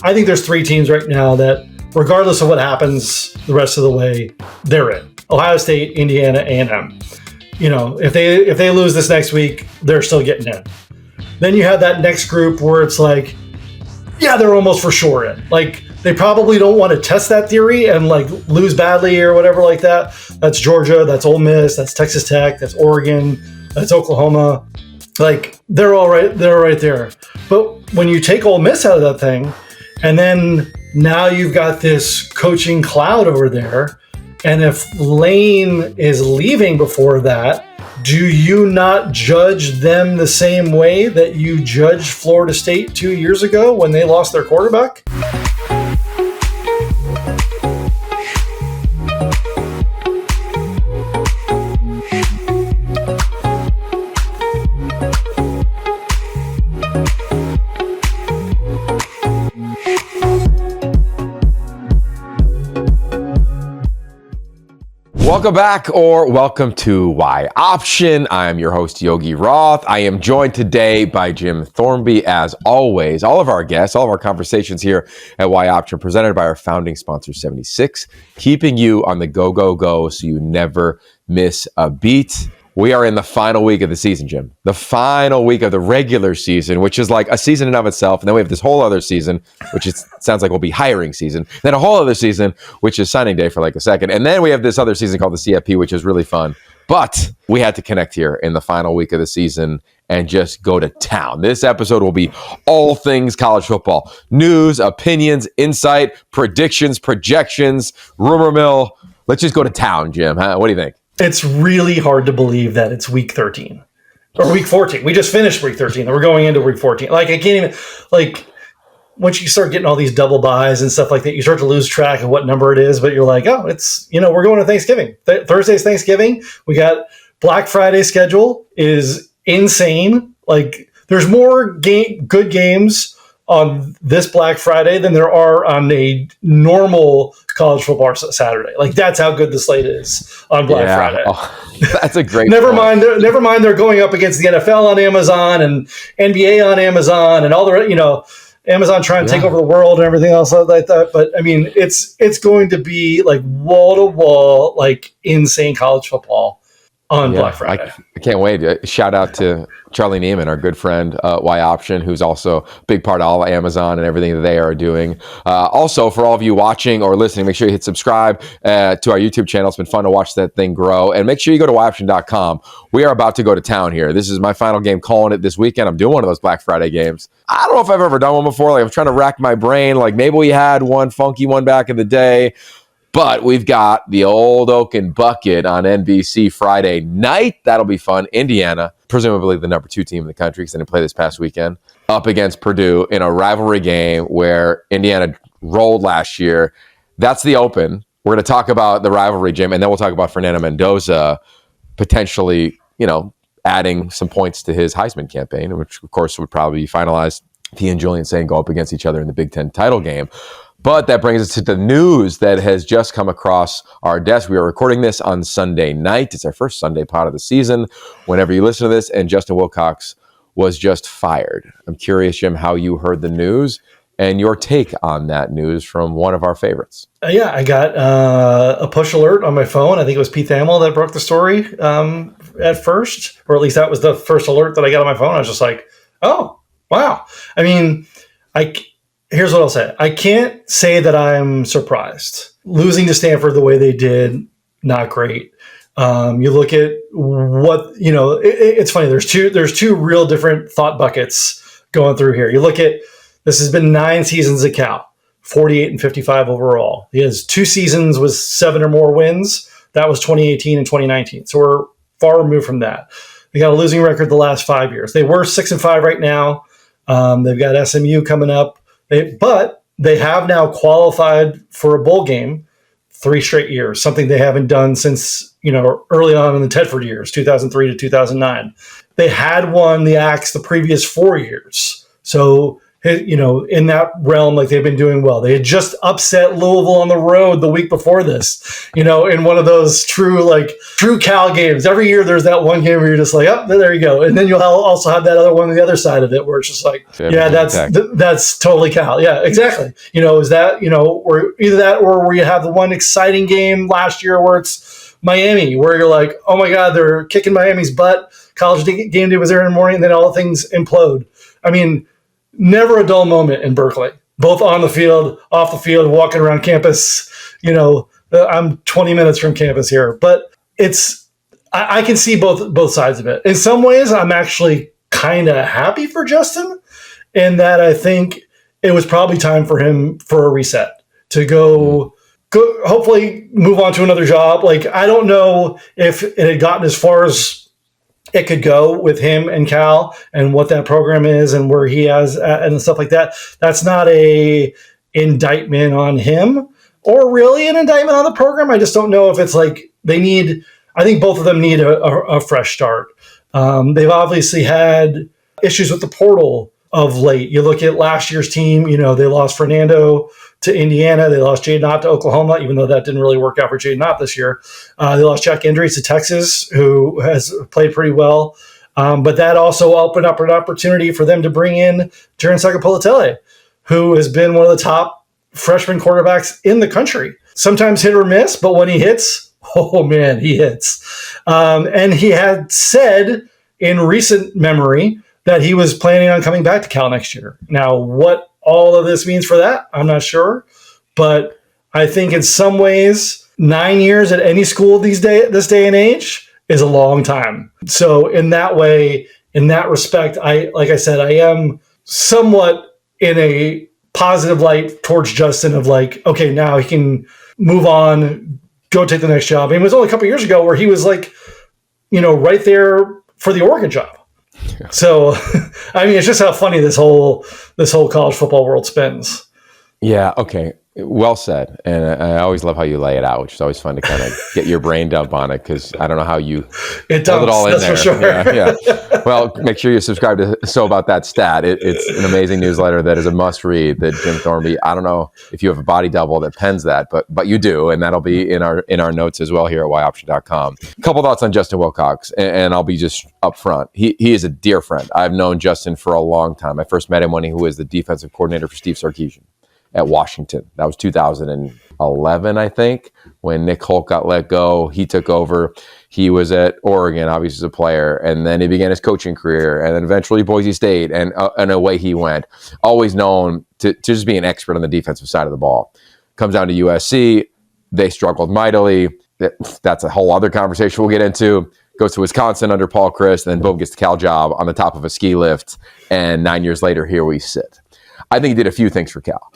I think there's three teams right now that, regardless of what happens the rest of the way, they're in. Ohio State, Indiana, A&M. If they lose this next week, they're still getting in. Then you have that next group where it's like, yeah, they're almost for sure in. Like, they probably don't want to test that theory and like lose badly or whatever like that. That's Georgia, that's Ole Miss, that's Texas Tech, that's Oregon, that's Oklahoma. Like, they're all right. They're right there. But when you take Ole Miss out of that thing, and then now you've got this coaching cloud over there, and if Lane is leaving before that, do you not judge them the same way that you judged Florida State 2 years ago when they lost their quarterback? Welcome back, or welcome to Why Option. I'm your host, Yogi Roth. I am joined today by Jim Thornby, as always. All of our guests, all of our conversations here at Why Option, presented by our founding sponsor, 76, keeping you on the go, go, go so you never miss a beat. We are in the final week of the season, Jim. The final week of the regular season, which is like a season in and of itself. And then we have this whole other season, which sounds like will be hiring season. Then a whole other season, which is signing day for like a second. And then we have this other season called the CFP, which is really fun. But we had to connect here in the final week of the season and just go to town. This episode will be all things college football. News, opinions, insight, predictions, projections, rumor mill. Let's just go to town, Jim. Huh? What do you think? It's really hard to believe that it's week 13 or week 14. We just finished week 13 and we're going into week 14. Like, I can't even, like, once you start getting all these double buys and stuff like that, you start to lose track of what number it is, but you're like, oh, it's, we're going to Thanksgiving. Thursday's Thanksgiving. We got Black Friday schedule is insane. Like, there's more good games on this Black Friday than there are on a normal college football Saturday. Like, that's how good the slate is on Black Friday. Oh, that's a great never point. Never mind they're going up against the NFL on Amazon and NBA on Amazon and all the, Amazon trying to take over the world and everything else like that. But I mean, it's going to be like wall to wall, like insane college football on Black Friday. I can't wait. Shout out to Charlie Neiman, our good friend, Y Option, who's also a big part of all of Amazon and everything that they are doing. Also, for all of you watching or listening, make sure you hit subscribe to our YouTube channel. It's been fun to watch that thing grow. And make sure you go to yoption.com. We are about to go to town here. This is my final game, calling it this weekend. I'm doing one of those Black Friday games. I don't know if I've ever done one before. Like, I'm trying to rack my brain. Like, maybe we had one funky one back in the day. But we've got the Old Oaken Bucket on NBC Friday night. That'll be fun. Indiana, presumably the number 2 team in the country because they didn't play this past weekend, up against Purdue in a rivalry game where Indiana rolled last year. That's the open. We're going to talk about the rivalry, Jim, and then we'll talk about Fernando Mendoza potentially, adding some points to his Heisman campaign, which, of course, would probably be finalized if he and Julian Sain go up against each other in the Big Ten title game. But that brings us to the news that has just come across our desk. We are recording this on Sunday night. It's our first Sunday pod of the season. Whenever you listen to this, and Justin Wilcox was just fired. I'm curious, Jim, how you heard the news and your take on that news from one of our favorites. I got a push alert on my phone. I think it was Pete Thamel that broke the story at first, or at least that was the first alert that I got on my phone. I was just like, oh, wow. I mean, here's what I'll say. I can't say that I'm surprised. Losing to Stanford the way they did, not great. You look at what, it's funny. There's two real different thought buckets going through here. You look at, this has been 9 seasons at Cal, 48 and 55 overall. He has 2 seasons with 7 or more wins. That was 2018 and 2019. So we're far removed from that. They got a losing record the last 5 years. They were 6-5 right now. They've got SMU coming up. But they have now qualified for a bowl game 3 straight years, something they haven't done since, early on in the Tedford years, 2003 to 2009. They had won the Axe the previous 4 years. So in that realm, like they've been doing well. They had just upset Louisville on the road the week before this, in one of those true Cal games. Every year there's that one game where you're just like, oh, there you go. And then you'll also have that other one on the other side of it where it's just like, that's totally Cal. Yeah, exactly. Is that, or either that or where you have the one exciting game last year where it's Miami, where you're like, oh my God, they're kicking Miami's butt. College game day was there in the morning, and then all things implode. I mean, never a dull moment in Berkeley, both on the field, off the field, walking around campus. I'm 20 minutes from campus here, but I can see both sides of it. In some ways, I'm actually kind of happy for Justin in that I think it was probably time for him for a reset to go hopefully move on to another job. Like, I don't know if it had gotten as far as it could go with him and Cal and what that program is and where he has and stuff like that. That's not a indictment on him or really an indictment on the program. I just don't know if it's like I think both of them need a fresh start. They've obviously had issues with the portal of late. You look at last year's team, they lost Fernando to Indiana. They lost Jaden Ott to Oklahoma, even though that didn't really work out for Jaden Ott this year. They lost Jack Endries to Texas, who has played pretty well. But that also opened up an opportunity for them to bring in Jaron Sagapolutele, who has been one of the top freshman quarterbacks in the country. Sometimes hit or miss, but when he hits, oh man, he hits. And he had said in recent memory that he was planning on coming back to Cal next year. Now, what all of this means for that, I'm not sure. But I think in some ways, 9 years at any school this day and age is a long time. So in that way, in that respect, like I said, I am somewhat in a positive light towards Justin of like, okay, now he can move on, go take the next job. And it was only a couple of years ago where he was like, right there for the Oregon job. Yeah. So, I mean, it's just how funny this whole college football world spins. Yeah. Okay. Well said. And I always love how you lay it out, which is always fun to kind of get your brain dump on it because I don't know how you hold it all in there. For sure. Yeah. Well, make sure you subscribe to So About That Stat. It's an amazing newsletter that is a must read that Jim Thornby, I don't know if you have a body double that pens that, but you do. And that'll be in our notes as well here at whyoption.com. A couple thoughts on Justin Wilcox, and I'll be just upfront. He is a dear friend. I've known Justin for a long time. I first met him when he was the defensive coordinator for Steve Sarkisian at Washington. That was 2011, I think, when Nick Holt got let go. He took over. He was at Oregon, obviously, as a player, and then he began his coaching career, and then eventually Boise State, and away he went. Always known to just be an expert on the defensive side of the ball. Comes down to USC. They struggled mightily. That's a whole other conversation we'll get into. Goes to Wisconsin under Paul Chryst, and then boom, gets the Cal job on the top of a ski lift, and 9 years later, here we sit. I think he did a few things for Cal.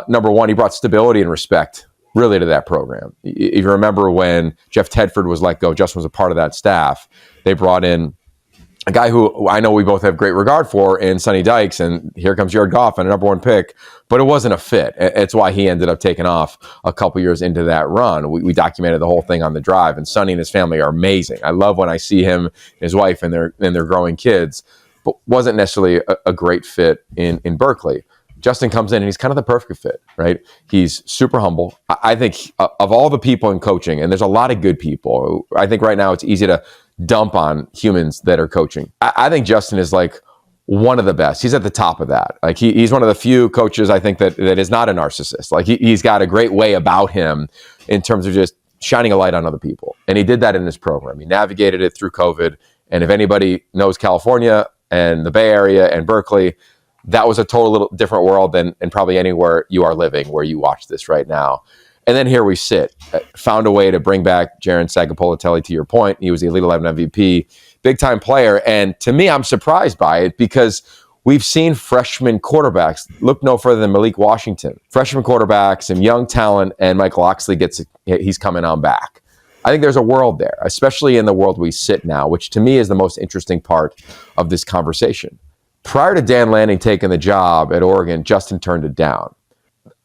Number one, he brought stability and respect really to that program. If you remember when Jeff Tedford was let go, Justin was a part of that staff. They brought in a guy who I know we both have great regard for in Sonny Dykes, and here comes Jared Goff and a number one pick, but it wasn't a fit. It's why he ended up taking off a couple years into that run. We documented the whole thing on the drive, and Sonny and his family are amazing. I love when I see him, his wife, and their growing kids, but wasn't necessarily a great fit in Berkeley. Justin comes in and he's kind of the perfect fit, right? He's super humble. I think of all the people in coaching, and there's a lot of good people, I think right now it's easy to dump on humans that are coaching. I think Justin is like one of the best. He's at the top of that. Like he's one of the few coaches I think that is not a narcissist. Like he's got a great way about him in terms of just shining a light on other people. And he did that in this program. He navigated it through COVID. And if anybody knows California and the Bay Area and Berkeley, that was a total different world than probably anywhere you are living where you watch this right now. And then here we sit. Found a way to bring back Jaron Sagapolutele, to your point. He was the Elite 11 MVP, big-time player. And to me, I'm surprised by it because we've seen freshman quarterbacks. Look no further than Malik Washington. Freshman quarterbacks, some young talent, and Michael Oxley he's coming on back. I think there's a world there, especially in the world we sit now, which to me is the most interesting part of this conversation. Prior to Dan Lanning taking the job at Oregon, Justin turned it down.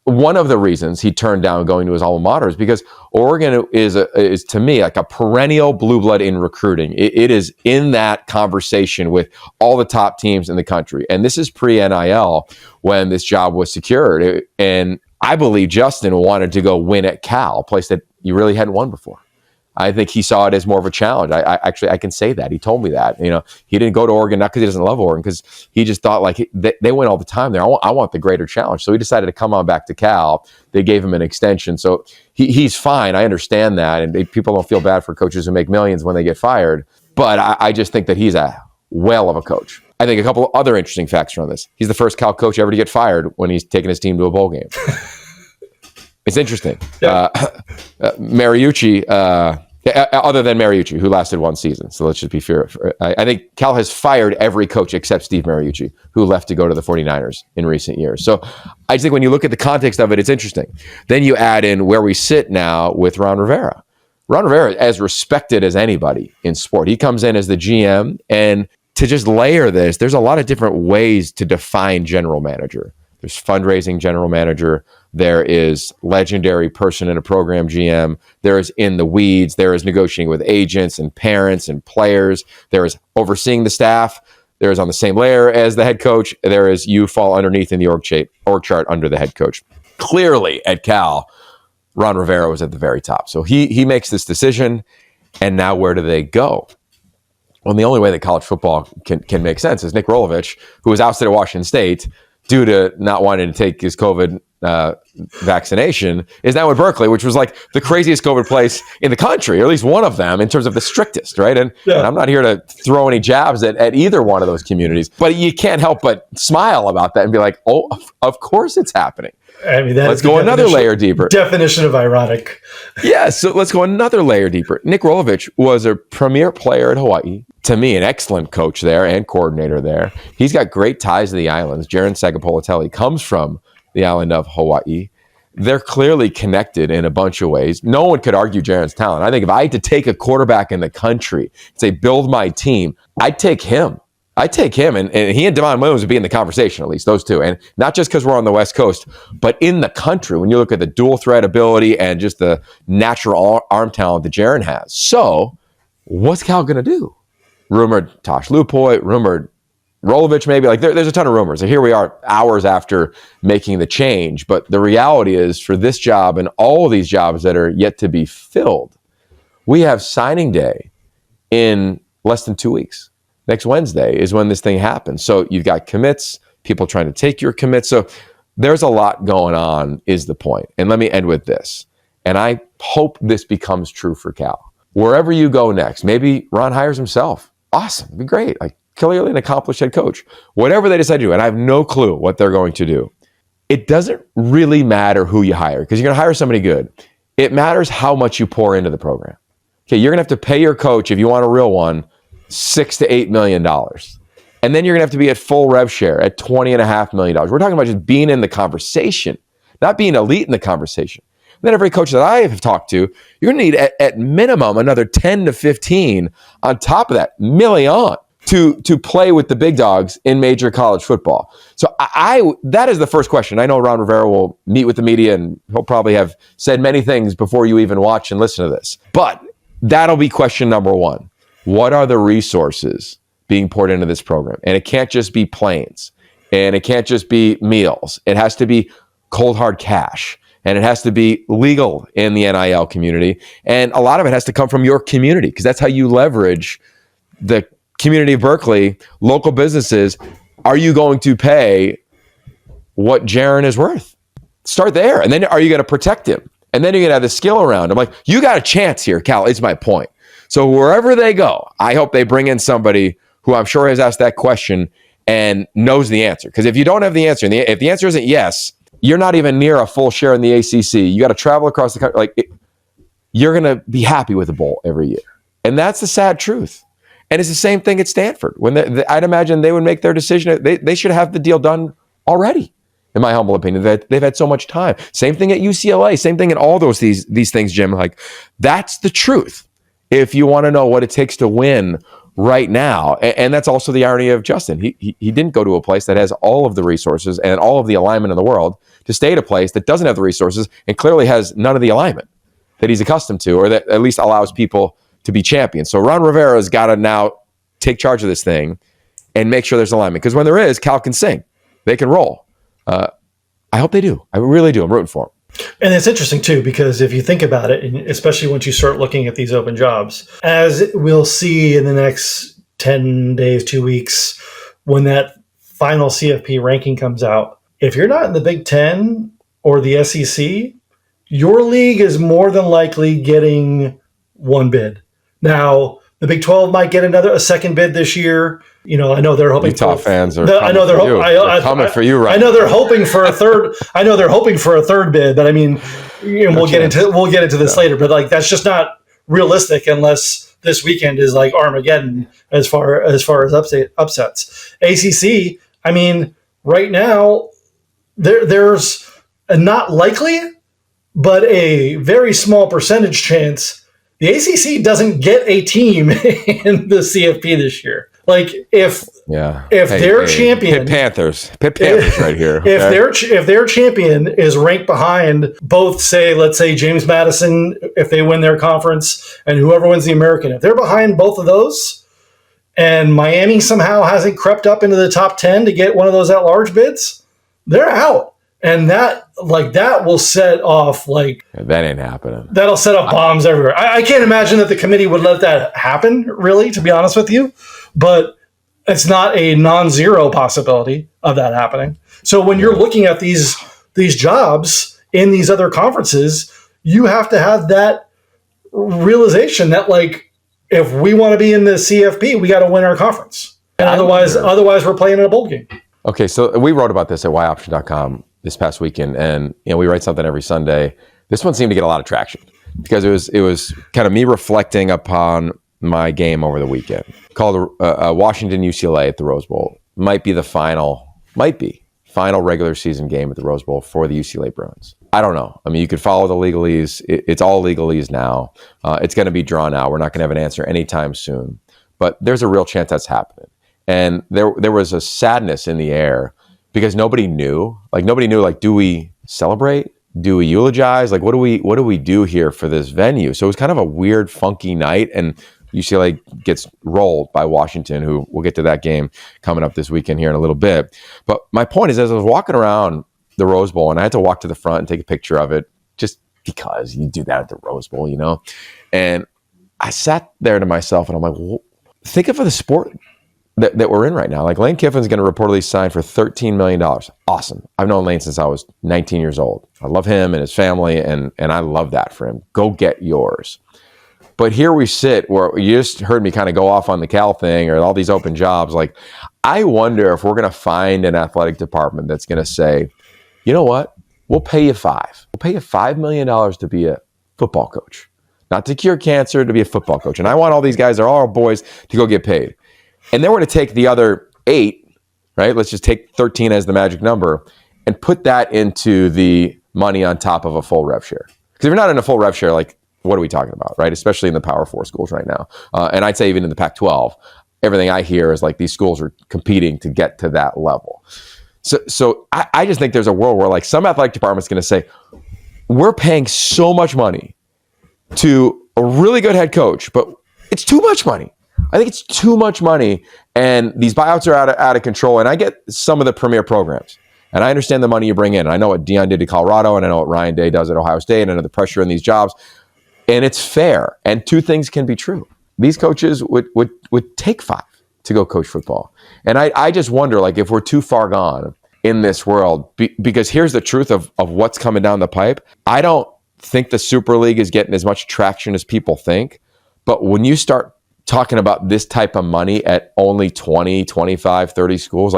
one of the reasons he turned down going to his alma mater is because Oregon is to me like a perennial blue blood in recruiting. It is in that conversation with all the top teams in the country. And this is pre-NIL when this job was secured. And I believe Justin wanted to go win at Cal, a place that you really hadn't won before. I think he saw it as more of a challenge. I can say that. He told me that. He didn't go to Oregon, not because he doesn't love Oregon, because he just thought like they win all the time there. I want the greater challenge. So he decided to come on back to Cal. They gave him an extension. So he's fine. I understand that. And people don't feel bad for coaches who make millions when they get fired. But I just think that he's a whale of a coach. I think a couple of other interesting facts around this. He's the first Cal coach ever to get fired when he's taken his team to a bowl game. It's interesting. Yeah. Mariucci, other than Mariucci, who lasted one season. So let's just be fair. I think Cal has fired every coach except Steve Mariucci, who left to go to the 49ers in recent years. So I just think when you look at the context of it, it's interesting. Then you add in where we sit now with Ron Rivera. Ron Rivera is as respected as anybody in sport. He comes in as the GM, and to just layer this, there's a lot of different ways to define general manager. There's fundraising general manager. There is legendary person in a program GM. There is in the weeds. There is negotiating with agents and parents and players. There is overseeing the staff. There is on the same layer as the head coach. There is you fall underneath in the org chart under the head coach. Clearly at Cal, Ron Rivera was at the very top. So he makes this decision, and now where do they go? Well, the only way that college football can make sense is Nick Rolovich, who was ousted at Washington State due to not wanting to take his COVID vaccination, is now at Berkeley, which was like the craziest COVID place in the country, or at least one of them in terms of the strictest, right? And I'm not here to throw any jabs at either one of those communities, but you can't help but smile about that and be like, oh, of course it's happening. I mean, let's go another layer deeper. Definition of ironic. Yeah, so let's go another layer deeper. Nick Rolovich was a premier player at Hawaii. To me, an excellent coach there and coordinator there. He's got great ties to the islands. Jaron Sagapolitelli comes from the island of Hawaii. They're clearly connected in a bunch of ways. No one could argue Jaron's talent. I think if I had to take a quarterback in the country, say build my team, I'd take him. And he and Damon Williams would be in the conversation, at least those two. And not just because we're on the West Coast, but in the country, when you look at the dual threat ability and just the natural arm talent that Jaron has. So what's Cal going to do? Rumored Tosh Lupoy, rumored Rolovich maybe. Like there's a ton of rumors. And here we are hours after making the change. But the reality is for this job and all of these jobs that are yet to be filled, we have signing day in less than 2 weeks. Next Wednesday is when this thing happens. So you've got commits, people trying to take your commits. So there's a lot going on is the point. And let me end with this. And I hope this becomes true for Cal. Wherever you go next, maybe Ron hires himself. Awesome. It'd be great. Like clearly an accomplished head coach. Whatever they decide to do, and I have no clue what they're going to do. It doesn't really matter who you hire because you're going to hire somebody good. It matters how much you pour into the program. Okay, you're going to have to pay your coach, if you want a real one, $6 to $8 million. And then you're going to have to be at full rev share at $20.5 million. We're talking about just being in the conversation, not being elite in the conversation. And then every coach that I have talked to, you're going to need at minimum another 10 to 15 on top of that, million to play with the big dogs in major college football. So that is the first question. I know Ron Rivera will meet with the media and he'll probably have said many things before you even watch and listen to this. But that'll be question number one. What are the resources being poured into this program? And it can't just be planes. And it can't just be meals. It has to be cold, hard cash. And it has to be legal in the NIL community. And a lot of it has to come from your community because that's how you leverage the community of Berkeley, local businesses. Are you going to pay what Jaron is worth? Start there. And then are you going to protect him? And then you're going to have the skill around him. Like, you got a chance here, Cal, is my point. So wherever they go, I hope they bring in somebody who I'm sure has asked that question and knows the answer. Because if you don't have the answer, and if the answer isn't yes, you're not even near a full share in the ACC. You got to travel across the country. You're going to be happy with a bowl every year. And that's the sad truth. And it's the same thing at Stanford. When I'd imagine they would make their decision. They should have the deal done already, in my humble opinion. They've had so much time. Same thing at UCLA. Same thing in all these things, Jim. Like, that's the truth. If you want to know what it takes to win right now, and that's also the irony of Justin. He didn't go to a place that has all of the resources and all of the alignment in the world to stay at a place that doesn't have the resources and clearly has none of the alignment that he's accustomed to, or that at least allows people to be champions. So Ron Rivera has got to now take charge of this thing and make sure there's alignment. Because when there is, Cal can sing. They can roll. I hope they do. I really do. I'm rooting for them. And it's interesting, too, because if you think about it, and especially once you start looking at these open jobs, as we'll see in the next 10 days, 2 weeks, when that final CFP ranking comes out, if you're not in the Big Ten or the SEC, your league is more than likely getting one bid. Now, the Big 12 might get a second bid this year. You know, I know they're hoping. Utah fans are. I know they're coming for you, right? I know they're hoping for a third. I know they're hoping for a third bid, but I mean, we'll get into this later. But like, that's just not realistic unless this weekend is like Armageddon as far as upsets. ACC. I mean, right now there's a not likely, but a very small percentage chance the ACC doesn't get a team in the CFP this year. Like if their champion Pitt Panthers right here. Okay? If their champion is ranked behind both, let's say James Madison, if they win their conference, and whoever wins the American, if they're behind both of those, and Miami somehow hasn't crept up into the top 10 to get one of those at-large bids, they're out. And that will set off that ain't happening. That'll set off bombs everywhere. I can't imagine that the committee would let that happen, really, to be honest with you. But it's not a non-zero possibility of that happening. So when you're looking at these jobs in these other conferences, you have to have that realization that if we want to be in the CFP, we got to win our conference. And otherwise we're playing in a bowl game. Okay, so we wrote about this at yoption.com this past weekend, and we write something every Sunday. This one seemed to get a lot of traction because it was kind of me reflecting upon my game over the weekend, called Washington UCLA at the Rose Bowl. Might be final regular season game at the Rose Bowl for the UCLA Bruins. I don't know. I mean, you could follow the legalese. It's all legalese now. It's going to be drawn out. We're not going to have an answer anytime soon, but there's a real chance that's happening. And there was a sadness in the air because nobody knew. Do we celebrate? Do we eulogize? What do we do here for this venue? So it was kind of a weird, funky night, and UCLA gets rolled by Washington, who we'll get to that game coming up this weekend here in a little bit. But my point is, as I was walking around the Rose Bowl, and I had to walk to the front and take a picture of it, just because you do that at the Rose Bowl, and I sat there to myself, and I'm like, well, think of the sport that we're in right now. Lane Kiffin's going to reportedly sign for $13 million. Awesome. I've known Lane since I was 19 years old. I love him and his family, and I love that for him. Go get yours. But here we sit where you just heard me kind of go off on the Cal thing or all these open jobs. I wonder if we're going to find an athletic department that's going to say, you know what? We'll pay you $5. We'll pay you $5 million to be a football coach. Not to cure cancer, to be a football coach. And I want all these guys, they're all our boys, to go get paid. And then we're going to take the other 8, right? Let's just take 13 as the magic number and put that into the money on top of a full rev share. Because if you're not in a full rev share, what are we talking about, right? Especially in the Power 4 schools right now. And I'd say even in the Pac-12, everything I hear is these schools are competing to get to that level. So I just think there's a world where some athletic department's going to say, we're paying so much money to a really good head coach, but it's too much money. I think it's too much money, and these buyouts are out of control. And I get some of the premier programs, and I understand the money you bring in. I know what Deion did to Colorado, and I know what Ryan Day does at Ohio State, and I know the pressure in these jobs, and it's fair. And two things can be true. These coaches would take $5 to go coach football, and I just wonder if we're too far gone in this world, because here's the truth of what's coming down the pipe. I don't think the Super League is getting as much traction as people think, but when you start talking about this type of money at only 20, 25, 30 schools,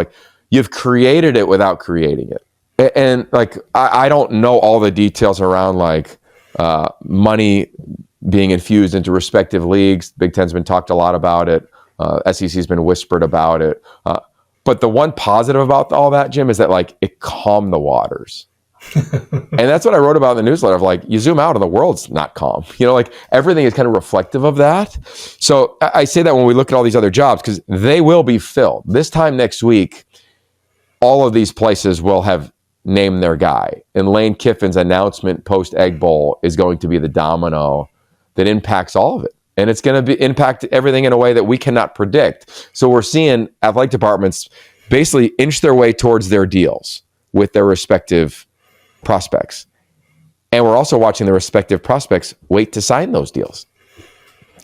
you've created it without creating it. And I don't know all the details around money being infused into respective leagues. Big Ten's been talked a lot about it. SEC's been whispered about it. But the one positive about all that, Jim, is that it calmed the waters. And that's what I wrote about in the newsletter of you zoom out and the world's not calm. Everything is kind of reflective of that. So I say that when we look at all these other jobs, because they will be filled. This time next week, all of these places will have name their guy. And Lane Kiffin's announcement post Egg Bowl is going to be the domino that impacts all of it. And it's going to impact everything in a way that we cannot predict. So we're seeing athletic departments basically inch their way towards their deals with their respective prospects. And we're also watching the respective prospects wait to sign those deals.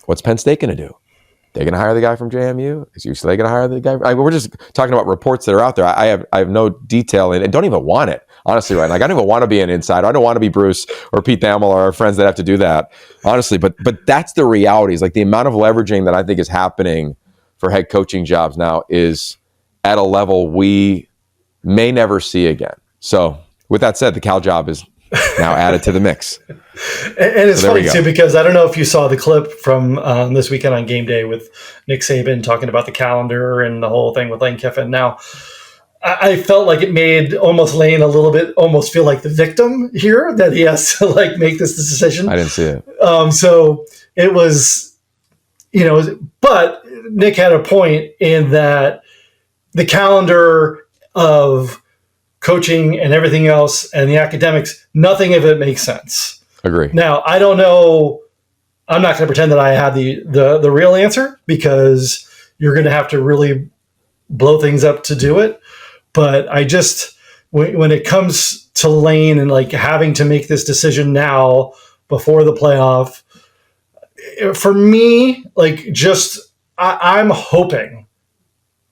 What's Penn State going to do? They're going to hire the guy from JMU? Is UCLA going to hire the guy? We're just talking about reports that are out there. I have no detail and don't even want it, honestly, right? Like, I don't even want to be an insider. I don't want to be Bruce or Pete Thamel or our friends that have to do that, honestly. But that's the reality. Is like the amount of leveraging that I think is happening for head coaching jobs now is at a level we may never see again. So with that said, the Cal job is now added to the mix. And it's funny too, because I don't know if you saw the clip from this weekend on game day with Nick Saban talking about the calendar and the whole thing with Lane Kiffin. Now, I felt like it made almost Lane a little bit almost feel like the victim here, that he has to like make this decision. I didn't see it. So it was, but Nick had a point in that the calendar of coaching and everything else and the academics, nothing of it makes sense. Agree. Now, I don't know. I'm not going to pretend that I have the real answer, because you're going to have to really blow things up to do it. But I just, when it comes to Lane and like having to make this decision now before the playoff, for me, like I'm hoping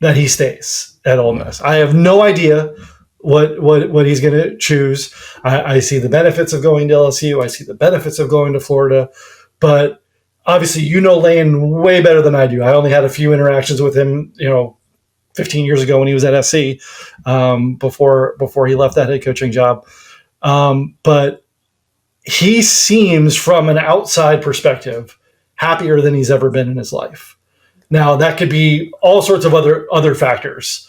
that he stays at Ole Miss. I have no idea what he's going to choose. I see the benefits of going to LSU. I see the benefits of going to Florida. But obviously, Lane way better than I do. I only had a few interactions with him, 15 years ago when he was at SC, before he left that head coaching job. But he seems, from an outside perspective, happier than he's ever been in his life. Now, that could be all sorts of other factors.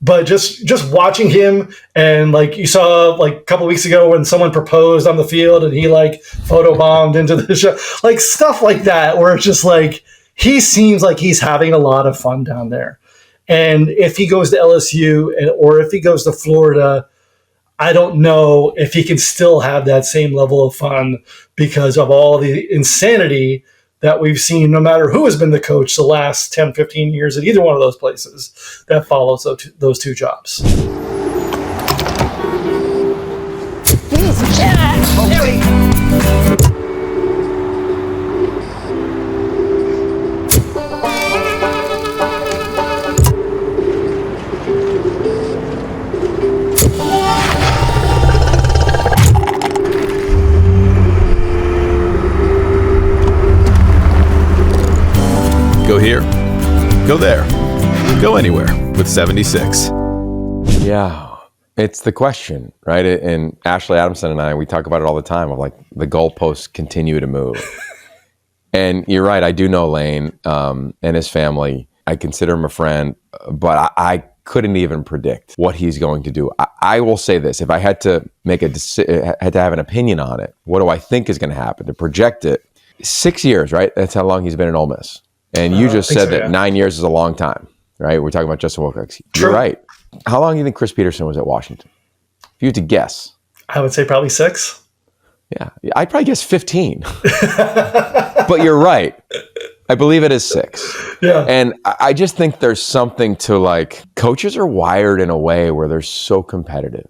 But just watching him, and like you saw like a couple weeks ago when someone proposed on the field and he like photobombed into the show, like stuff like that, where it's just like he seems like he's having a lot of fun down there. And if he goes to LSU or if he goes to Florida, I don't know if he can still have that same level of fun because of all the insanity that we've seen, no matter who has been the coach the last 10, 15 years at either one of those places that follows those two jobs. Go here, go there, go anywhere with 76. Yeah, it's the question, right? And Ashley Adamson and I, we talk about it all the time of like the goalposts continue to move. And you're right, I do know Lane and his family. I consider him a friend, but I couldn't even predict what he's going to do. I will say this, if I had to make had to have an opinion on it, what do I think is going to happen? To project it, 6 years, right? That's how long he's been in Ole Miss. And you just said that 9 years is a long time, right? We're talking about Justin Wilcox. You're right. How long do you think Chris Peterson was at Washington? If you had to guess. I would say probably 6. Yeah, I'd probably guess 15. But you're right. I believe it is 6. Yeah. And I just think there's something to like, coaches are wired in a way where they're so competitive.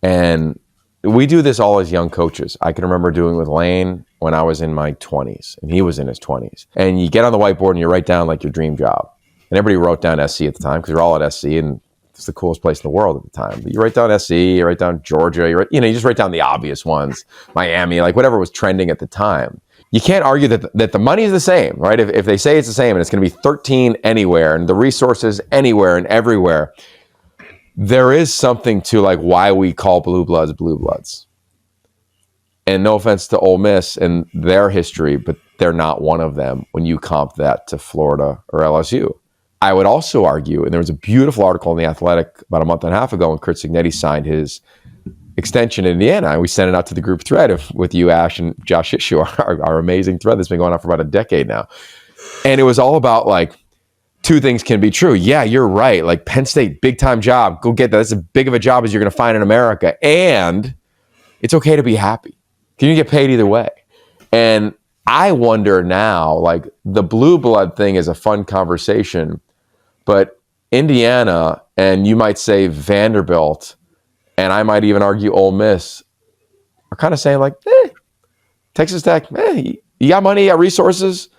And we do this all as young coaches. I can remember doing with Lane when I was in my 20s and he was in his 20s. And you get on the whiteboard and you write down like your dream job. And everybody wrote down SC at the time because you're all at SC and it's the coolest place in the world at the time. But you write down SC, you write down Georgia, you just write down the obvious ones, Miami, like whatever was trending at the time. You can't argue that the money is the same, right? If they say it's the same and it's going to be 13 anywhere and the resources anywhere and everywhere, there is something to like why we call blue bloods. And no offense to Ole Miss and their history, but they're not one of them when you comp that to Florida or LSU. I would also argue, and there was a beautiful article in The Athletic about a month and a half ago when Kurt Cignetti signed his extension in Indiana, and we sent it out to the group thread with you, Ash, and Josh Ishu, our amazing thread that's been going on for about a decade now. And it was all about like two things can be true. Yeah, you're right. Like Penn State, big time job. Go get that. That's as big of a job as you're going to find in America. And it's okay to be happy. You get paid either way. And I wonder now, like the blue blood thing is a fun conversation, but Indiana, and you might say Vanderbilt, and I might even argue Ole Miss, are kind of saying like, Texas Tech, you got money, you got resources.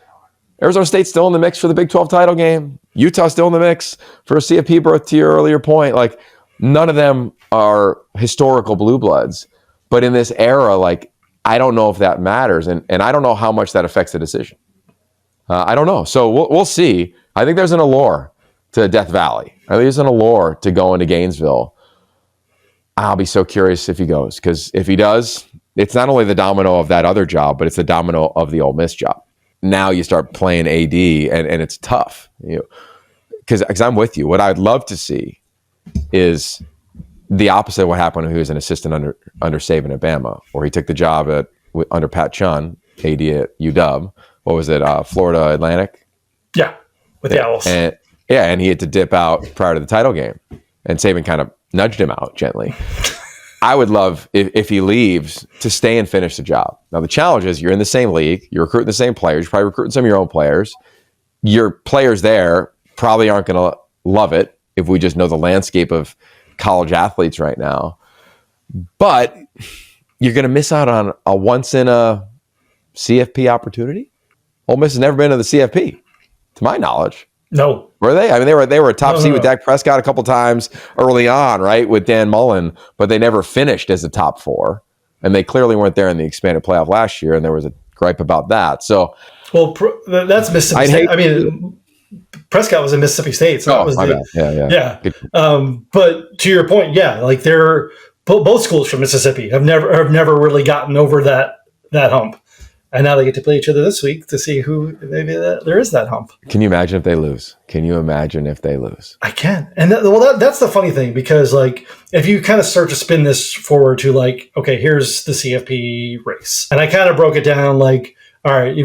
Arizona State's still in the mix for the Big 12 title game. Utah's still in the mix for a CFP berth, to your earlier point. Like, none of them are historical blue bloods. But in this era, like, I don't know if that matters. And I don't know how much that affects the decision. I don't know. So we'll see. I think there's an allure to Death Valley. I think there's an allure to going to Gainesville. I'll be so curious if he goes. Because if he does, it's not only the domino of that other job, but it's the domino of the Ole Miss job. Now you start playing AD, and it's tough. Because I'm with you. What I'd love to see is the opposite of what happened when he was an assistant under Saban at Bama, where he took the job under Pat Chun, AD at UW. What was it, Florida Atlantic? Yeah, with the Owls. And he had to dip out prior to the title game, and Saban kind of nudged him out gently. I would love, if he leaves, to stay and finish the job. Now, the challenge is you're in the same league. You're recruiting the same players. You're probably recruiting some of your own players. Your players there probably aren't going to love it if we just know the landscape of college athletes right now. But you're going to miss out on a once-in-a-CFP opportunity. Ole Miss has never been to the CFP, to my knowledge. No. Were they? I mean, they were a top seed with Dak Prescott a couple times early on, right, with Dan Mullen, but they never finished as a top four. And they clearly weren't there in the expanded playoff last year, and there was a gripe about that. So, well, that's Mississippi State. I mean, Prescott was in Mississippi State, so that was yeah. But to your point, like they're both schools from Mississippi have never really gotten over that hump. And now they get to play each other this week to see who maybe there is that hump. Can you imagine if they lose? I can. And that's the funny thing, because like if you kind of start to spin this forward to like, okay, here's the CFP race. And I kind of broke it down like, all right,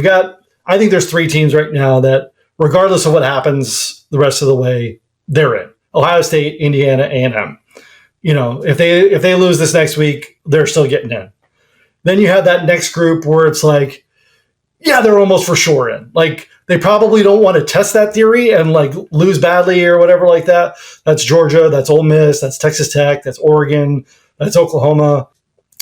I think there's 3 teams right now that regardless of what happens the rest of the way, they're in. Ohio State, Indiana, A&M. If they lose this next week, they're still getting in. Then you have that next group where it's like, yeah, they're almost for sure in. Like, they probably don't want to test that theory and like lose badly or whatever like that. That's Georgia, that's Ole Miss, that's Texas Tech, that's Oregon, that's Oklahoma.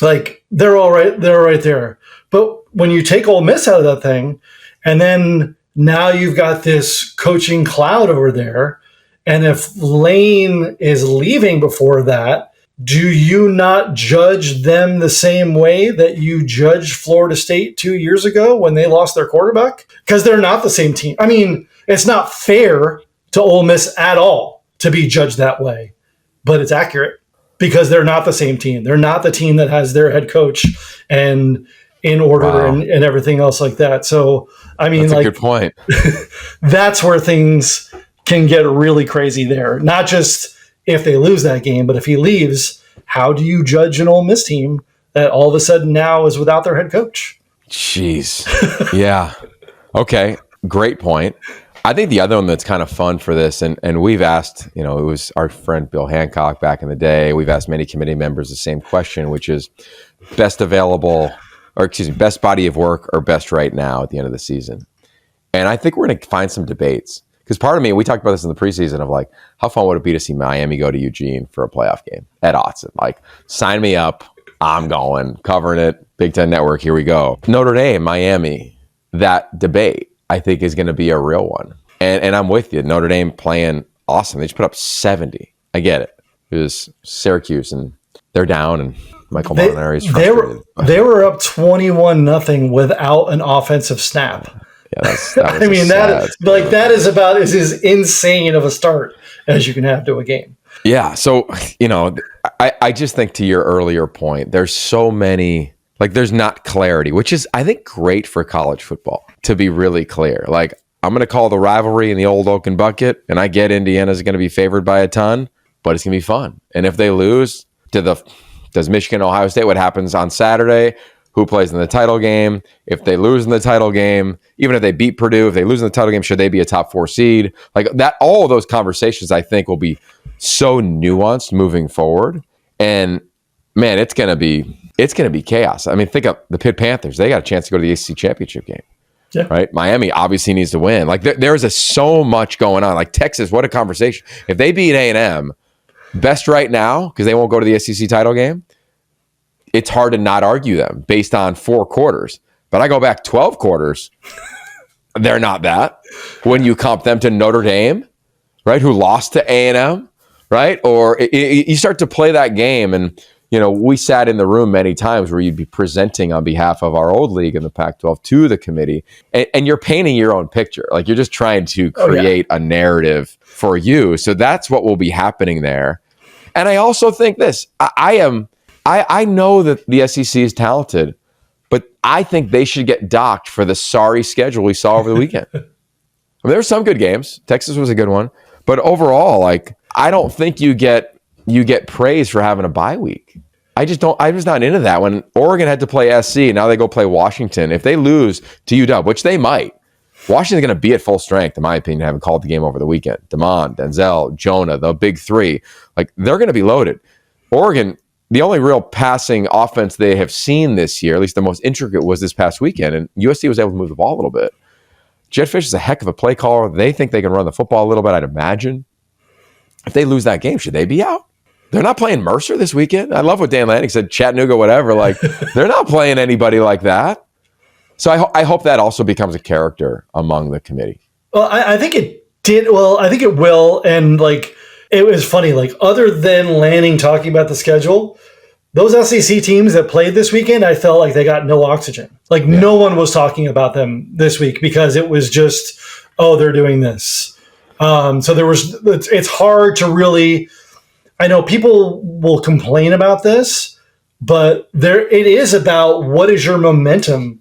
Like, they're all right. They're right there. But when you take Ole Miss out of that thing, and then now you've got this coaching cloud over there, and if Lane is leaving before that, do you not judge them the same way that you judged Florida State 2 years ago when they lost their quarterback? Because they're not the same team. I mean, it's not fair to Ole Miss at all to be judged that way, but it's accurate because they're not the same team. They're not the team that has their head coach and in order and everything else like that. So, I mean, that's a good point. That's where things can get really crazy there. Not just if they lose that game, but if he leaves, how do you judge an Ole Miss team that all of a sudden now is without their head coach? Jeez. Yeah. Okay. Great point. I think the other one that's kind of fun for this, and we've asked, it was our friend Bill Hancock back in the day. We've asked many committee members the same question, which is best body of work or best right now at the end of the season. And I think we're going to find some debates. Because part of me, we talked about this in the preseason of like, how fun would it be to see Miami go to Eugene for a playoff game at Autzen? Like, sign me up. I'm going. Covering it. Big Ten Network. Here we go. Notre Dame, Miami. That debate, I think, is going to be a real one. And I'm with you. Notre Dame playing awesome. They just put up 70. I get it. It was Syracuse, and they're down, and Michael Molinari is frustrated. They were up 21-0 without an offensive snap. Yeah, that is about as insane of a start as you can have to a game. Yeah. So, I just think to your earlier point, there's so many, like there's not clarity, which is, I think, great for college football to be really clear. Like, I'm going to call the rivalry in the old Oaken Bucket, and I get Indiana's going to be favored by a ton, but it's going to be fun. And if they lose does Michigan, Ohio State, what happens on Saturday? who plays in the title game. If they lose in the title game, even if they beat Purdue, if they lose in the title game, should they be a top 4 seed? Like that, all of those conversations I think will be so nuanced moving forward. And man, it's gonna be chaos. I mean, think of the Pitt Panthers. They got a chance to go to the ACC championship game. Yeah. Right. Miami obviously needs to win. Like there's so much going on. Like Texas, what a conversation. If they beat A&M, best right now, because they won't go to the SEC title game, it's hard to not argue them based on 4 quarters. But I go back 12 quarters, they're not that. When you comp them to Notre Dame, right, who lost to A&M, right? Or you start to play that game, and we sat in the room many times where you'd be presenting on behalf of our old league in the Pac-12 to the committee, and you're painting your own picture. Like you're just trying to create a narrative for you. So that's what will be happening there. And I also think this, I know that the SEC is talented, but I think they should get docked for the sorry schedule we saw over the weekend. I mean, there were some good games. Texas was a good one. But overall, like, I don't think you get praise for having a bye week. I was not into that. When Oregon had to play SC, now they go play Washington. If they lose to UW, which they might, Washington's going to be at full strength, in my opinion, having called the game over the weekend. Damon, Denzel, Jonah, the big 3. Like, they're going to be loaded. Oregon, the only real passing offense they have seen this year, at least the most intricate, was this past weekend, and USC was able to move the ball a little bit. Jedd Fisch is a heck of a play caller. They think they can run the football a little bit, I'd imagine. If they lose that game, should they be out? They're not playing Mercer this weekend. I love what Dan Lanning said, Chattanooga, whatever. Like, they're not playing anybody like that. So I hope that also becomes a character among the committee. Well, I think it did. Well, I think it will. And like, it was funny, like other than Lanning talking about the schedule, those SEC teams that played this weekend, I felt like they got no oxygen. Like no one was talking about them this week because it was just, oh, they're doing this. So it's hard to really, I know people will complain about this, but it is about what is your momentum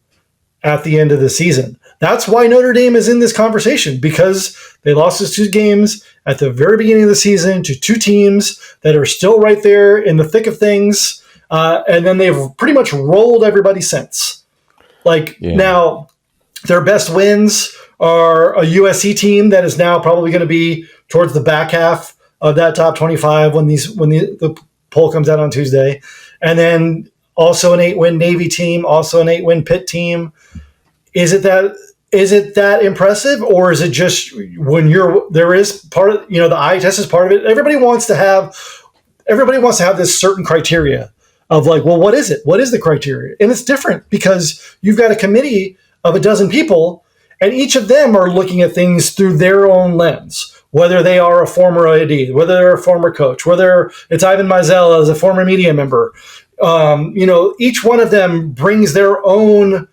at the end of the season. That's why Notre Dame is in this conversation, because they lost those 2 games at the very beginning of the season to 2 teams that are still right there in the thick of things. And then they've pretty much rolled everybody since. Now, their best wins are a USC team that is now probably going to be towards the back half of that top 25 when the poll comes out on Tuesday. And then also an 8-win Navy team, also an 8-win Pitt team. Is it that impressive, or is it just when there is part of, the eye test is part of it? Everybody wants to have this certain criteria of like, well, what is it? What is the criteria? And it's different because you've got a committee of a dozen people, and each of them are looking at things through their own lens, whether they are a former AD, whether they're a former coach, whether it's Ivan Mizell as a former media member. Each one of them brings their own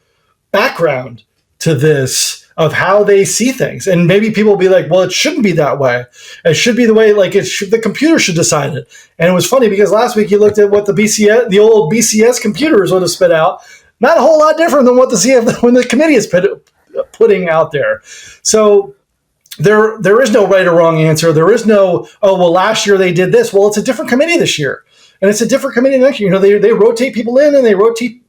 background to this of how they see things. And maybe people will be like, well, it shouldn't be that way. It should be the way, like the computer should decide it. And it was funny because last week you looked at what the old BCS computers would have spit out. Not a whole lot different than what when the committee is putting out there. So there is no right or wrong answer. There is no, oh, well, last year they did this. Well, it's a different committee this year. And it's a different committee next year. They rotate people in, and they rotate,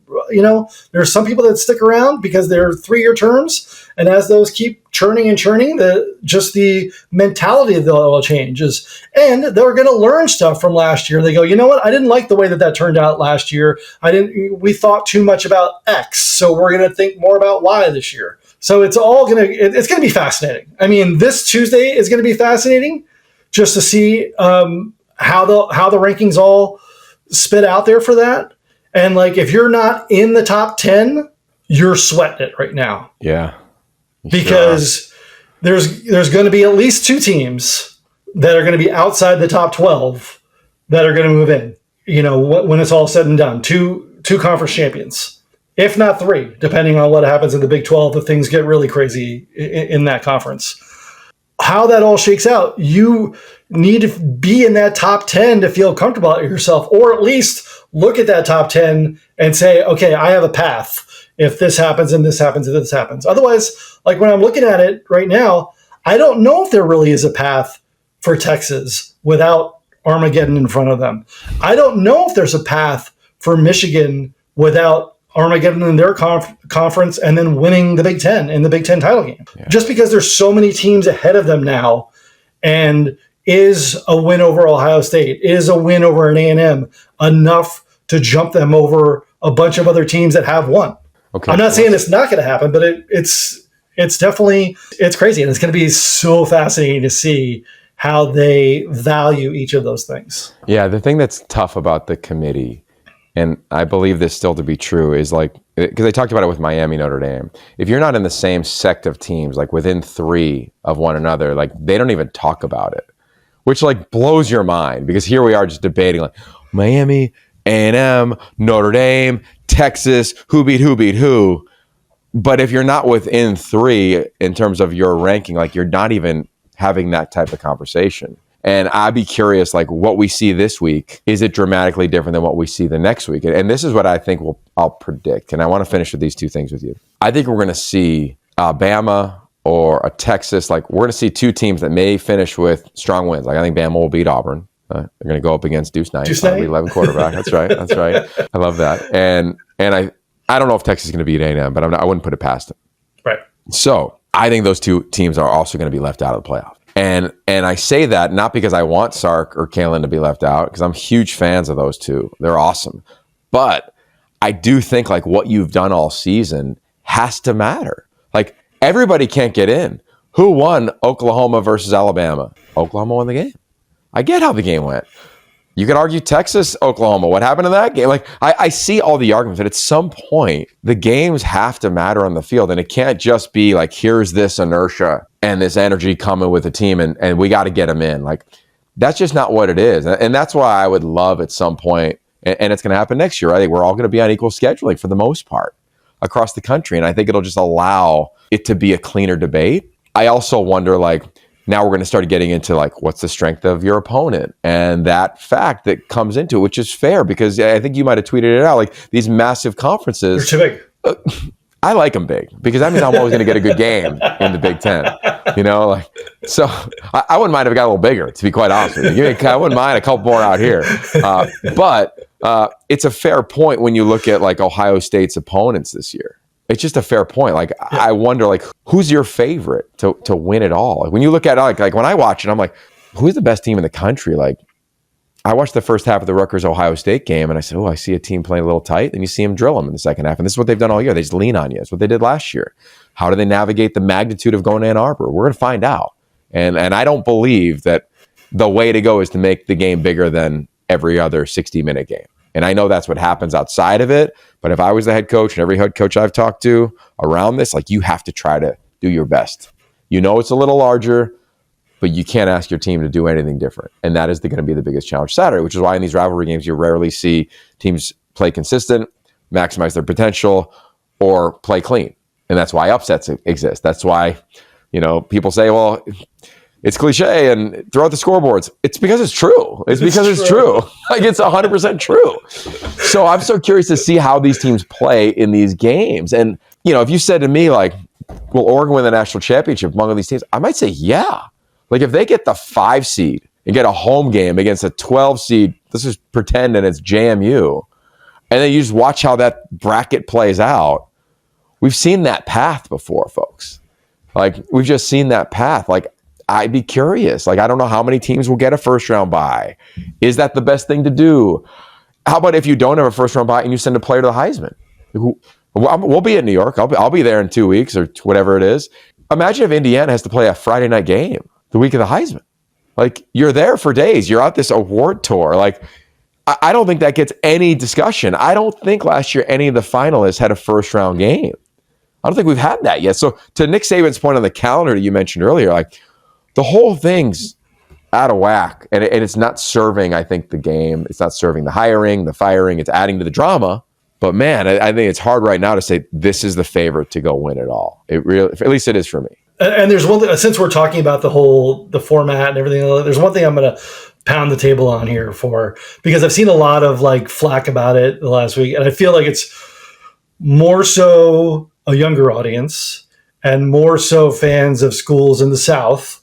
there's some people that stick around because they're 3-year terms. And as those keep churning and churning, the mentality of the oil changes. And they're going to learn stuff from last year. They go, you know what? I didn't like the way that turned out last year. We thought too much about X. So we're going to think more about Y this year. So it's going to be fascinating. I mean, this Tuesday is going to be fascinating just to see how the rankings all spit out there for that. And like, if you're not in the top 10, you're sweating it right now. Yeah. Because there's going to be at least 2 teams that are going to be outside the top 12 that are going to move in, when it's all said and done, two conference champions, if not 3, depending on what happens in the Big 12, if things get really crazy in that conference. How that all shakes out, you need to be in that top 10 to feel comfortable about yourself, or at least look at that top 10 and say, okay, I have a path if this happens and this happens and this happens. Otherwise, like when I'm looking at it right now, I don't know if there really is a path for Texas without Armageddon in front of them. I don't know if there's a path for Michigan without Armageddon in their conference and then winning the Big Ten in the Big Ten title game. Yeah. Just because there's so many teams ahead of them now, and is a win over Ohio State, is a win over an A&M enough to jump them over a bunch of other teams that have won? Okay. I'm not saying it's not going to happen, but it's definitely, it's crazy. And it's going to be so fascinating to see how they value each of those things. Yeah, the thing that's tough about the committee, and I believe this still to be true, is like, because I talked about it with Miami, Notre Dame. If you're not in the same sect of teams, like within 3 of one another, like they don't even talk about it, which like blows your mind, because here we are just debating like Miami, A&M, Notre Dame, Texas, who beat who. But if you're not within 3 in terms of your ranking, like you're not even having that type of conversation. And I'd be curious, like what we see this week, is it dramatically different than what we see the next week? And this is what I think I'll predict. And I want to finish with these 2 things with you. I think we're going to see Alabama or a Texas, like we're going to see 2 teams that may finish with strong wins. Like I think Bama will beat Auburn. They're going to go up against Deuce Knight, the 11 quarterback. That's right. I love that. And I don't know if Texas is going to beat A&M, but I wouldn't put it past them. Right. So I think those 2 teams are also going to be left out of the playoff. And I say that not because I want Sark or Kalen to be left out, because I'm huge fans of those 2. They're awesome. But I do think like what you've done all season has to matter. Like everybody can't get in. Who won Oklahoma versus Alabama? Oklahoma won the game. I get how the game went. You could argue Texas, Oklahoma. What happened in that game? Like I see all the arguments, but at some point, the games have to matter on the field. And it can't just be like, here's this inertia and this energy coming with the team and we got to get them in. Like that's just not what it is. And that's why I would love at some point, and it's going to happen next year. I think we're all going to be on equal scheduling for the most part across the country. And I think it'll just allow it to be a cleaner debate. I also wonder, like, now we're going to start getting into like, what's the strength of your opponent? And that fact that comes into it, which is fair, because I think you might have tweeted it out, like these massive conferences. They're too big. I like them big because that means I'm always going to get a good game in the Big Ten. You know, like, so I wouldn't mind if it got a little bigger, to be quite honest with you. I wouldn't mind a couple more out here. But it's a fair point when you look at like Ohio State's opponents this year. It's just a fair point. Like, I wonder, like, who's your favorite to win it all? Like, when you look at it, like when I watch it, I'm like, who's the best team in the country? Like, I watched the first half of the Rutgers-Ohio State game, and I said, I see a team playing a little tight. And you see them drill them in the second half. And this is what they've done all year. They just lean on you. It's what they did last year. How do they navigate the magnitude of going to Ann Arbor? We're going to find out. And I don't believe that the way to go is to make the game bigger than every other 60-minute game. And I know that's what happens outside of it. But if I was the head coach, and every head coach I've talked to around this, like, you have to try to do your best. You know it's a little larger, but you can't ask your team to do anything different. And that is going to be the biggest challenge Saturday, which is why in these rivalry games, you rarely see teams play consistent, maximize their potential, or play clean. And that's why upsets exist. That's why, people say, well, it's cliche and throw out the scoreboards. It's because it's true. It's because it's true. Like, it's 100% true. So I'm so curious to see how these teams play in these games. And, if you said to me, like, will Oregon win the national championship among all these teams? I might say, yeah. Like, if they get the 5 seed and get a home game against a 12 seed, let's just pretend and it's JMU, and then you just watch how that bracket plays out. We've seen that path before, folks. Like, we've just seen that path. Like, I'd be curious. Like, I don't know how many teams will get a first round bye. Is that the best thing to do? How about if you don't have a first round bye and you send a player to the Heisman? We'll be in New York. I'll be there in 2 weeks or whatever it is. Imagine if Indiana has to play a Friday night game the week of the Heisman. Like, you're there for days. You're out this award tour. Like, I don't think that gets any discussion. I don't think last year any of the finalists had a first round game. I don't think we've had that yet. So to Nick Saban's point on the calendar that you mentioned earlier, like, the whole thing's out of whack. And it's not serving, I think, the game. It's not serving the hiring, the firing. It's adding to the drama. But man, I think it's hard right now to say this is the favorite to go win it all. It really, at least it is for me. And there's one thing, since we're talking about the format and everything, there's one thing I'm going to pound the table on here for, because I've seen a lot of like flack about it the last week. And I feel like it's more so a younger audience and more so fans of schools in the South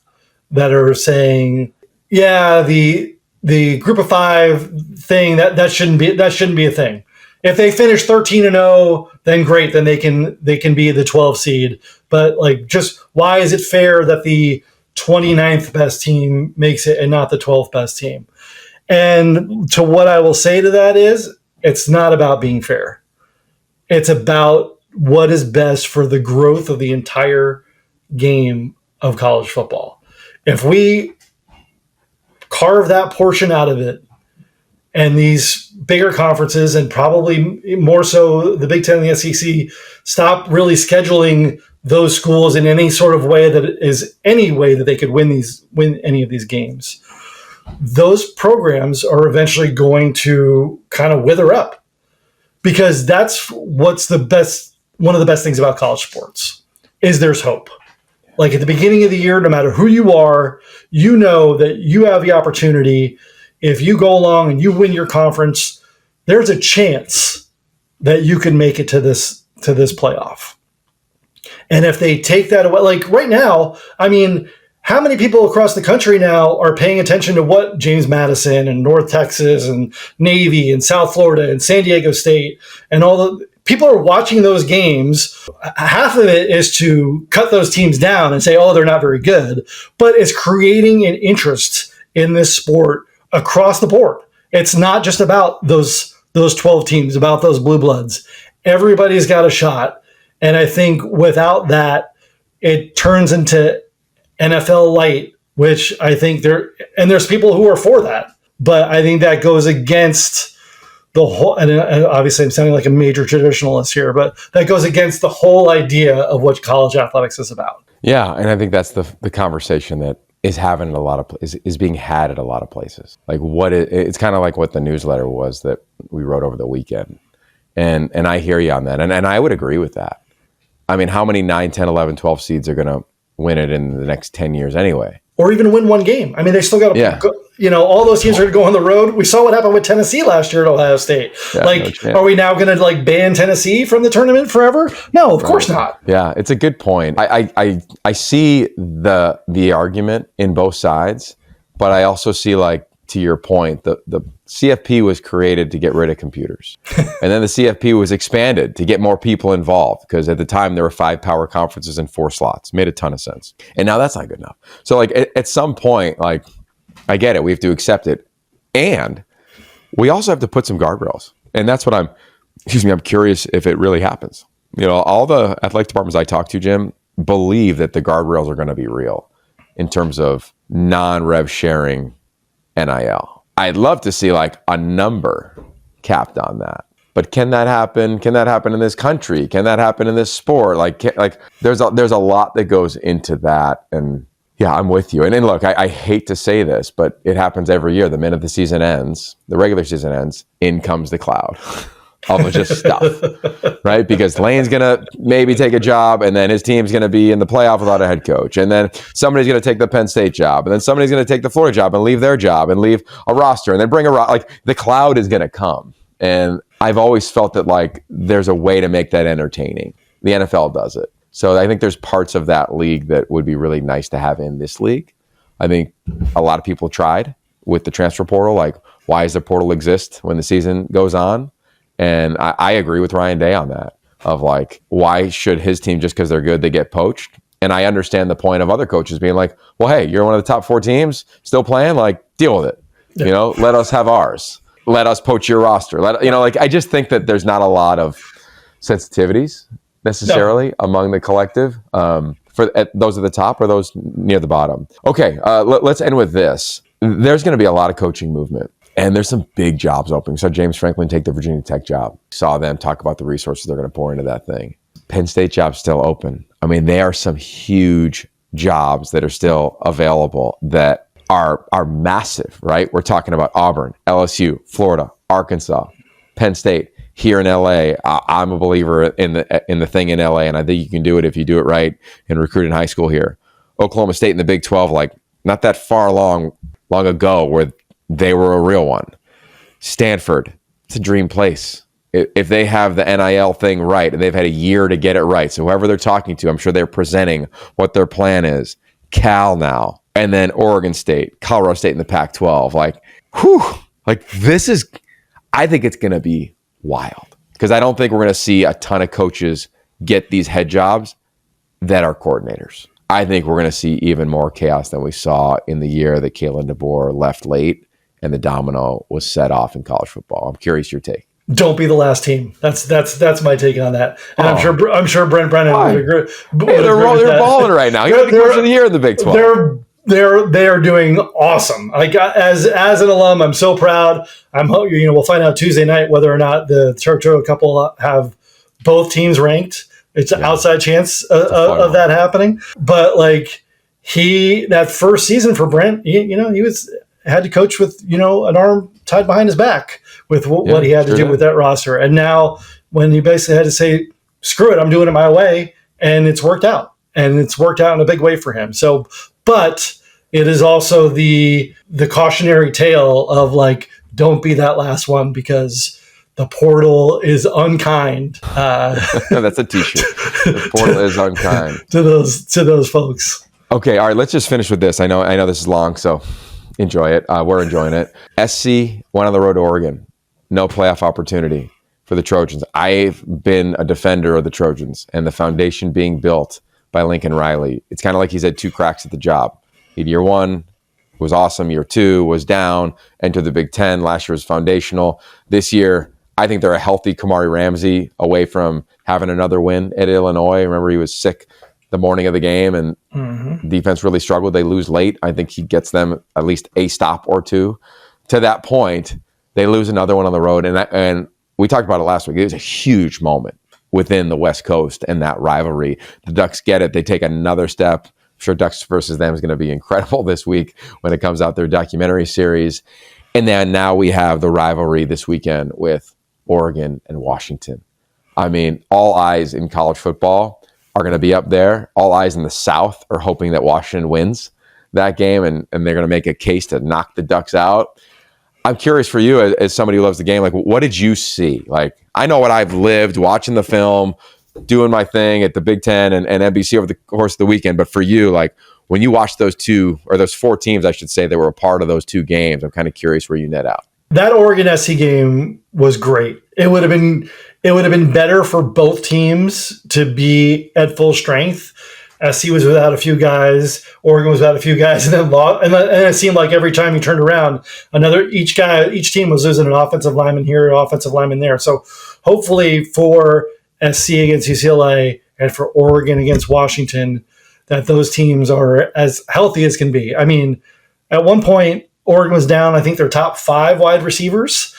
that are saying, yeah, the group of 5 thing that shouldn't be a thing. If they finish 13-0, then great. Then they can be the 12 seed. But like, just why is it fair that the 29th best team makes it and not the 12th best team? And to what I will say to that is, it's not about being fair. It's about what is best for the growth of the entire game of college football. If we carve that portion out of it, and these bigger conferences, and probably more so the Big Ten and the SEC, stop really scheduling those schools in any sort of way that is any way that they could win any of these games, those programs are eventually going to kind of wither up, because that's what's one of the best things about college sports is there's hope. Like at the beginning of the year, no matter who you are, you know that you have the opportunity. If you go along and you win your conference, there's a chance that you can make it to this playoff. And if they take that away, like right now, I mean, how many people across the country now are paying attention to what James Madison and North Texas and Navy and South Florida and San Diego State and all the people are watching those games? Half of it is to cut those teams down and say, oh, they're not very good, but it's creating an interest in this sport across the board. It's not just about those 12 teams, about those blue bloods. Everybody's got a shot. And I think without that, it turns into NFL light, which I think there's people who are for that, but I think that goes against the whole, and obviously I'm sounding like a major traditionalist here, but that goes against the whole idea of what college athletics is about. Yeah. And I think that's the conversation that is being had at a lot of places. Like it's kind of like what the newsletter was that we wrote over the weekend. And I hear you on that. And I would agree with that. I mean, how many 9, 10, 11, 12 seeds are going to win it in the next 10 years anyway? Or even win one game. I mean, they still got to, all those teams are going to go on the road. We saw what happened with Tennessee last year at Ohio State. Yeah, are we now going to ban Tennessee from the tournament forever? No, of course not. Yeah, it's a good point. I see the argument in both sides, but I also see, like, to your point, the CFP was created to get rid of computers. And then the CFP was expanded to get more people involved, because at the time there were 5 power conferences and 4 slots. Made a ton of sense. And now that's not good enough. So like at some point, like, I get it. We have to accept it. And we also have to put some guardrails. And that's what I'm curious if it really happens. All the athletic departments I talk to, Jim, believe that the guardrails are going to be real in terms of non-rev sharing NIL. I'd love to see like a number capped on that. But can that happen? Can that happen in this country? Can that happen in this sport? Like there's a lot that goes into that. And yeah, I'm with you. And look, I hate to say this, but it happens every year. The minute the season ends, the regular season ends, in comes the cloud. All the just stuff, right? Because Lane's going to maybe take a job, and then his team's going to be in the playoff without a head coach. And then somebody's going to take the Penn State job, and then somebody's going to take the Florida job and leave their job and leave a roster and then bring like the cloud is going to come. And I've always felt that like there's a way to make that entertaining. The NFL does it. So I think there's parts of that league that would be really nice to have in this league. I think a lot of people tried with the transfer portal, like, why does the portal exist when the season goes on? And I agree with Ryan Day on that, of like, why should his team, just because they're good, they get poached? And I understand the point of other coaches being like, well, hey, you're one of the top 4 teams still playing, like, deal with it. Yeah. Let us have ours. Let us poach your roster. I just think that there's not a lot of sensitivities necessarily among the collective for those at the top or those near the bottom. Okay, let's end with this. There's going to be a lot of coaching movement. And there's some big jobs opening. So James Franklin take the Virginia Tech job. Saw them talk about the resources they're going to pour into that thing. Penn State job's still open. I mean, there are some huge jobs that are still available that are massive, right? We're talking about Auburn, LSU, Florida, Arkansas, Penn State. Here in LA, I'm a believer in the thing in LA, and I think you can do it if you do it right and recruit in high school here. Oklahoma State in the Big 12, like not that far long ago, where they were a real one. Stanford, it's a dream place. If they have the NIL thing right, and they've had a year to get it right, so whoever they're talking to, I'm sure they're presenting what their plan is. Cal now, and then Oregon State, Colorado State in the Pac-12. Like, whew, like this is, I think it's going to be wild. Because I don't think we're going to see a ton of coaches get these head jobs that are coordinators. I think we're going to see even more chaos than we saw in the year that Kalen DeBoer left late and the domino was set off in college football. I'm curious your take. Don't be the last team. That's my take on that. And I'm sure Brent Brennan would agree. Hey, they're balling right now. He's the coach of the year in the Big 12. They're doing awesome. Like as an alum, I'm so proud. We'll find out Tuesday night whether or not the Territorial couple have both teams ranked. It's an outside chance of that happening. But like that first season for Brent, he had to coach with an arm tied behind his back with what he had to do with that roster. And now when he basically had to say, screw it, I'm doing it my way, and it's worked out. And it's worked out in a big way for him. So, but it is also the cautionary tale of like, don't be that last one because the portal is unkind. That's a t-shirt. The portal is unkind. to those folks. Okay, all right, let's just finish with this. I know this is long, so enjoy it. We're enjoying it. SC went on the road to Oregon. No playoff opportunity for the Trojans. I've been a defender of the Trojans and the foundation being built by Lincoln Riley. It's kind of like he's had two cracks at the job. Year one was awesome. Year two was down. Entered the Big Ten. Last year was foundational. This year, I think they're a healthy Kamari Ramsey away from having another win at Illinois. Remember, he was sick the morning of the game and defense really struggled. They lose late. I think he gets them at least a stop or two. To that point, they lose another one on the road. And we talked about it last week. It was a huge moment within the West Coast and that rivalry. The Ducks get it. They take another step. I'm sure Ducks versus them is going to be incredible this week when it comes out, their documentary series. And then now we have the rivalry this weekend with Oregon and Washington. I mean, all eyes in college football are going to be up there. All eyes in the South are hoping that Washington wins that game, and they're going to make a case to knock the Ducks out. I'm curious for you as somebody who loves the game, like, what did you see? Like, I know what I've lived watching the film, doing my thing at the Big Ten and NBC over the course of the weekend. But for you, like, when you watched those four teams, I should say, that were a part of those two games, I'm kind of curious where you net out. That Oregon SC game was great. It would have been better for both teams to be at full strength. SC was without a few guys. Oregon was without a few guys, and then lost. And it seemed like every time you turned around, each team was losing an offensive lineman here, an offensive lineman there. So hopefully for SC against UCLA and for Oregon against Washington, that those teams are as healthy as can be. I mean, at one point, Oregon was down, I think, their top 5 wide receivers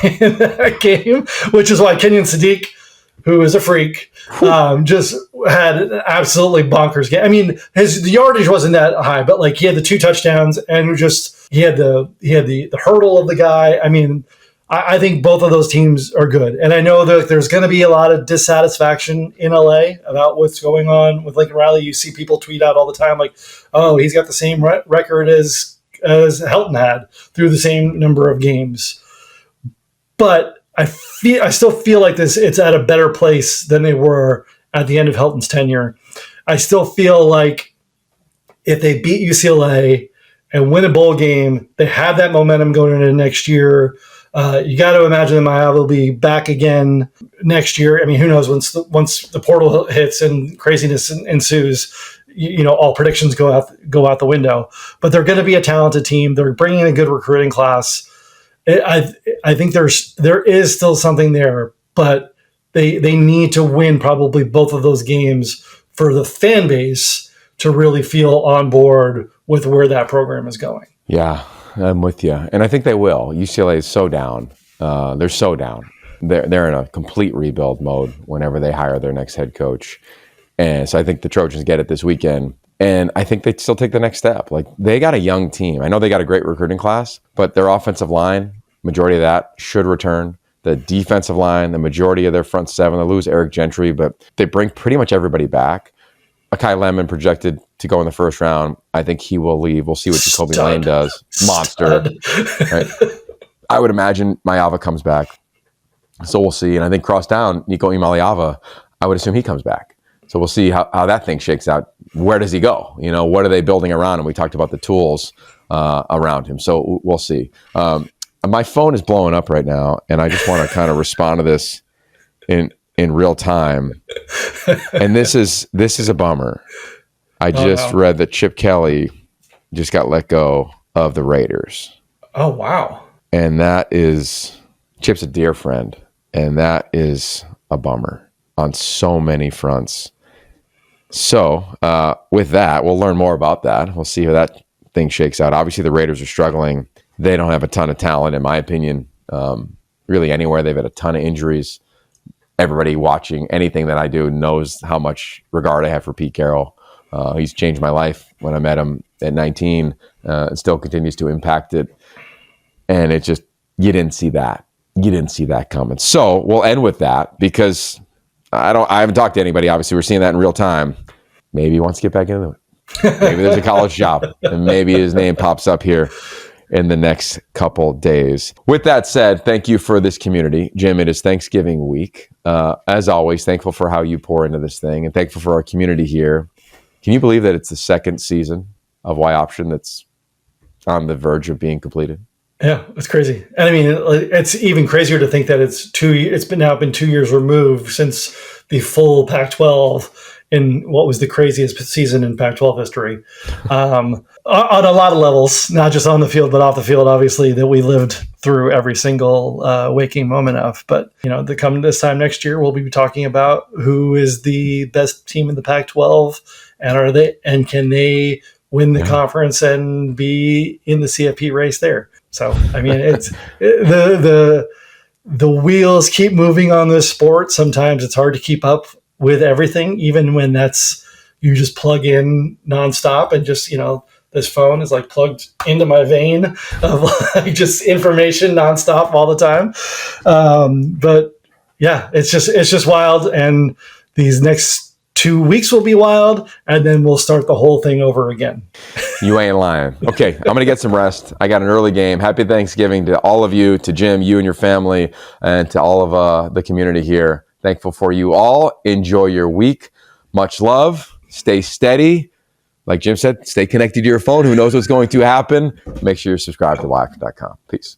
in that game, which is why Kenyon Sadiq, who is a freak, just had an absolutely bonkers game. I mean, the yardage wasn't that high, but like he had the 2 touchdowns and he had the hurdle of the guy. I mean, I think both of those teams are good. And I know that there's going to be a lot of dissatisfaction in LA about what's going on with Lincoln Riley. You see people tweet out all the time like, oh, he's got the same record as Helton had through the same number of games. But I still feel like it's at a better place than they were at the end of Helton's tenure. I still feel like if they beat UCLA and win a bowl game, they have that momentum going into next year. You got to imagine that Maia will be back again next year. I mean, who knows once the portal hits and craziness ensues, all predictions go out the window. But they're going to be a talented team. They're bringing in a good recruiting class. I think there is still something there, but they need to win probably both of those games for the fan base to really feel on board with where that program is going. Yeah, I'm with you. And I think they will. UCLA is so down. They're so down. They're in a complete rebuild mode whenever they hire their next head coach. And so I think the Trojans get it this weekend. And I think they still take the next step. Like, they got a young team. I know they got a great recruiting class, but their offensive line, majority of that should return. The defensive line, the majority of their front 7, they lose Eric Gentry, but they bring pretty much everybody back. Akai Lemon projected to go in the first round. I think he will leave. We'll see what Jacoby Lane does. Monster. Right? I would imagine Mayava comes back. So we'll see. And I think cross down, Nico Imaliava, I would assume he comes back. So we'll see how that thing shakes out. Where does he go? What are they building around him? We talked about the tools around him. So we'll see. my phone is blowing up right now, and I just want to kind of respond to this in real time. And this is a bummer. I just read that Chip Kelly just got let go of the Raiders. Oh, wow. And Chip's a dear friend, and that is a bummer on so many fronts. So with that, we'll learn more about that. We'll see how that thing shakes out. Obviously, the Raiders are struggling. They don't have a ton of talent, in my opinion, really anywhere. They've had a ton of injuries. Everybody watching anything that I do knows how much regard I have for Pete Carroll. He's changed my life when I met him at 19. It still continues to impact it. And it just, you didn't see that. You didn't see that coming. So we'll end with that because I haven't talked to anybody. Obviously, we're seeing that in real time. Maybe he wants to get back into it. Maybe there's a college job, and maybe his name pops up here in the next couple days. With that said, thank you for this community. Jim, it is Thanksgiving week. As always, thankful for how you pour into this thing and thankful for our community here. Can you believe that it's the second season of Y Option that's on the verge of being completed? Yeah, it's crazy. And I mean, it's even crazier to think that it's been 2 years removed since the full Pac-12 in what was the craziest season in Pac-12 history. On a lot of levels, not just on the field, but off the field, obviously, that we lived through every single waking moment of. But, this time next year, we'll be talking about who is the best team in the Pac-12 and can they win the conference and be in the CFP race there. So, I mean, it's the wheels keep moving on this sport. Sometimes it's hard to keep up with everything, even when you just plug in nonstop and just, this phone is like plugged into my vein of like just information nonstop all the time. But yeah, it's just wild. And these next 2 weeks will be wild, and then we'll start the whole thing over again. You ain't lying. Okay, I'm going to get some rest. I got an early game. Happy Thanksgiving to all of you, to Jim, you and your family, and to all of the community here. Thankful for you all. Enjoy your week. Much love. Stay steady. Like Jim said, stay connected to your phone. Who knows what's going to happen? Make sure you're subscribed to Wildest.com. Peace.